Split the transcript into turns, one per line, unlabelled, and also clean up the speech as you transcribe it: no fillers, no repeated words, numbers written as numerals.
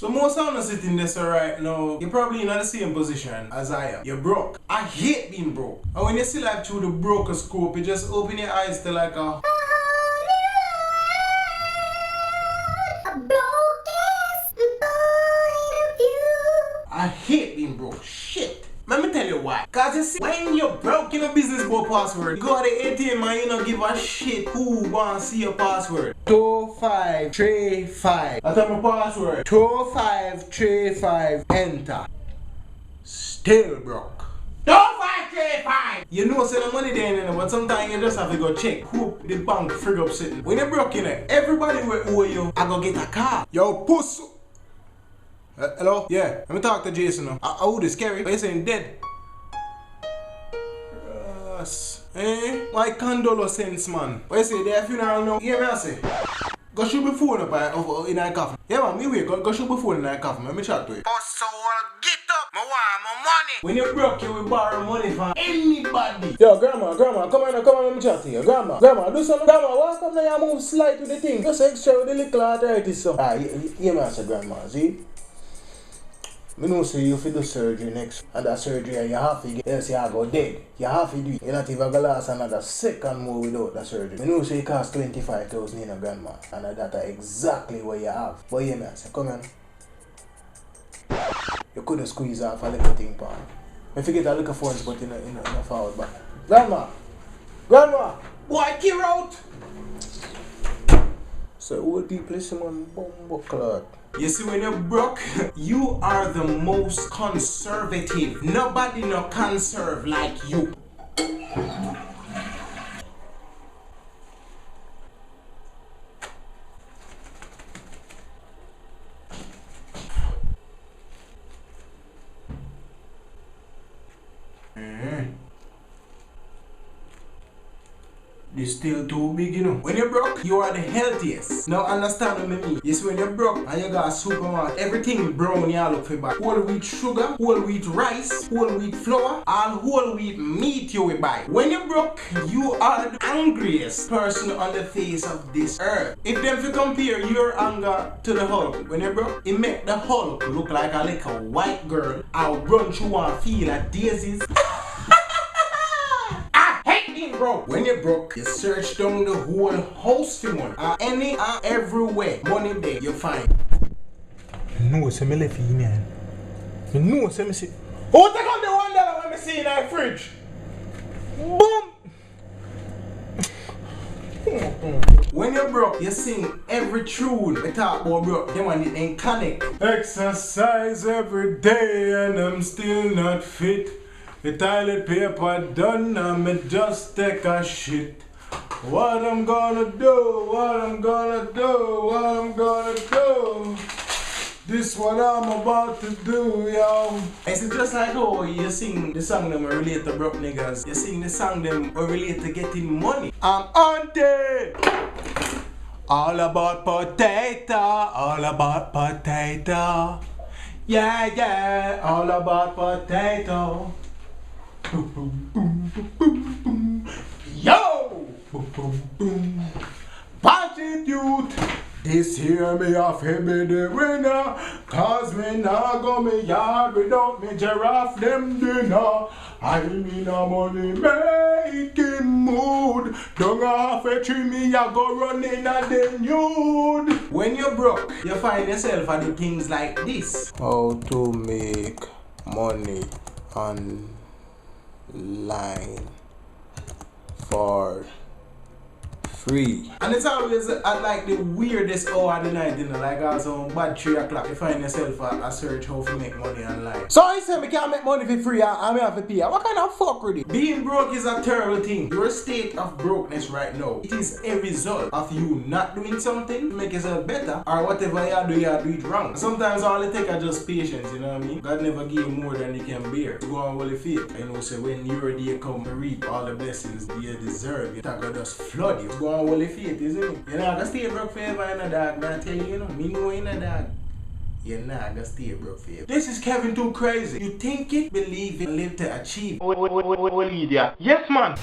So most of us sitting there so right now, you're probably in the same position as I am. You're broke. I hate being broke. And when you see life through the broker scope, you just open your eyes to like a I hate being broke. Shit. Let me tell you why. Cause you see, when you're broke, you know business book password. You go to the ATM and you don't give a shit who wants to see your password. 2535. That's my password. 2535. Enter. Still broke. 2535. You know send the money there, but sometimes you just have to go check who the bank figure up sitting. When you're broke, you know, everybody will owe you. I go get a car. Yo, puss. Hello? Yeah, let me talk to Jason now. Oh, this scary. But he's saying dead. Yes. My condolences, man. What you say, their funeral now? Yeah, me I say. Go shoot my phone up in a coffin. Yeah, man, me wait. Go shoot my phone in a coffin. Let me chat to you. Oh, so get up. I want my money. When you broke, you will borrow money from anybody. Yo, grandma, come on, let me chat to you. Grandma, do something. Grandma, why come now you move slight with the thing? Just extra with the little arthritis, so. Yeah, man, I say, grandma, see? I know say you fit do surgery next, and that surgery you have to get, else you go dead. You have to do it. You're not even going to last another second more without that surgery. I know say it costs 25,000 in a grandma, and that's exactly what you have. But yeah, man, say, come on. You couldn't squeeze off a little thing, pa. I forget a little phone spot in a forward back. Grandma! Boy, gear out! So old people listen on bumbo clot. You see, when you're broke, you are the most conservative. Nobody no conserve like you. It's still too big, you know. When you're broke, you are the healthiest. Now understand what I mean. Yes, when you're broke and you got a supermarket, everything brown you look for back. Whole wheat sugar, whole wheat rice, whole wheat flour, and whole wheat meat you will buy. When you're broke, you are the angriest person on the face of this earth. If them to compare your anger to the Hulk, when you're broke, it make the Hulk look like a little white girl. I'll run through and feel like daisies. Bro, when you're broke, you search down the whole house for money. Any and everywhere, money there, you find. No, say me left in here. No, say me see. Oh, take out the $1 when me see in our fridge. Boom. When you're broke, you sing every tune. We talk about broke, them on it ain't conic. Exercise every day and I'm still not fit. The toilet paper done, I'ma just take a shit. What I'm gonna do, this what I'm about to do, yo. It's just like how you sing the song them relate to broke niggas. You sing the song them relate to getting money. I'm on it. All about potato, Yeah, all about potato. Boom, boom, boom, boom, boom, boom. Yo! Boom, boom, boom. Punch it, youth. This year me off him be the winner. Cause me nah go me yard without me giraffe them dinner. I mean a money making mood. Don't half a tree me I go running at the nude. When you're broke, you find yourself at the things like this. How to make money online for free. And it's always at like the weirdest hour of the night, you know, like also bad 3 o'clock, you find yourself a search how to make money online. So I say me can't make money for free and I have to pay. What kind of fuck with it? Being broke is a terrible thing. Your state of brokenness right now, it is a result of you not doing something to make yourself better, or whatever you do it wrong. Sometimes all it takes are just patience, you know what I mean? God never give you more than you can bear. Go on with the faith. You know, so when your day come to reap all the blessings you deserve, you talk just flood you. Go on with the faith, isn't it? You're not gonna stay broke forever in a dog, man. I tell you, you know, me know in a dog. You're not gonna stay broke forever. This is Kevin too crazy. You think it, believe it, live to achieve. Idiot. Yes, man.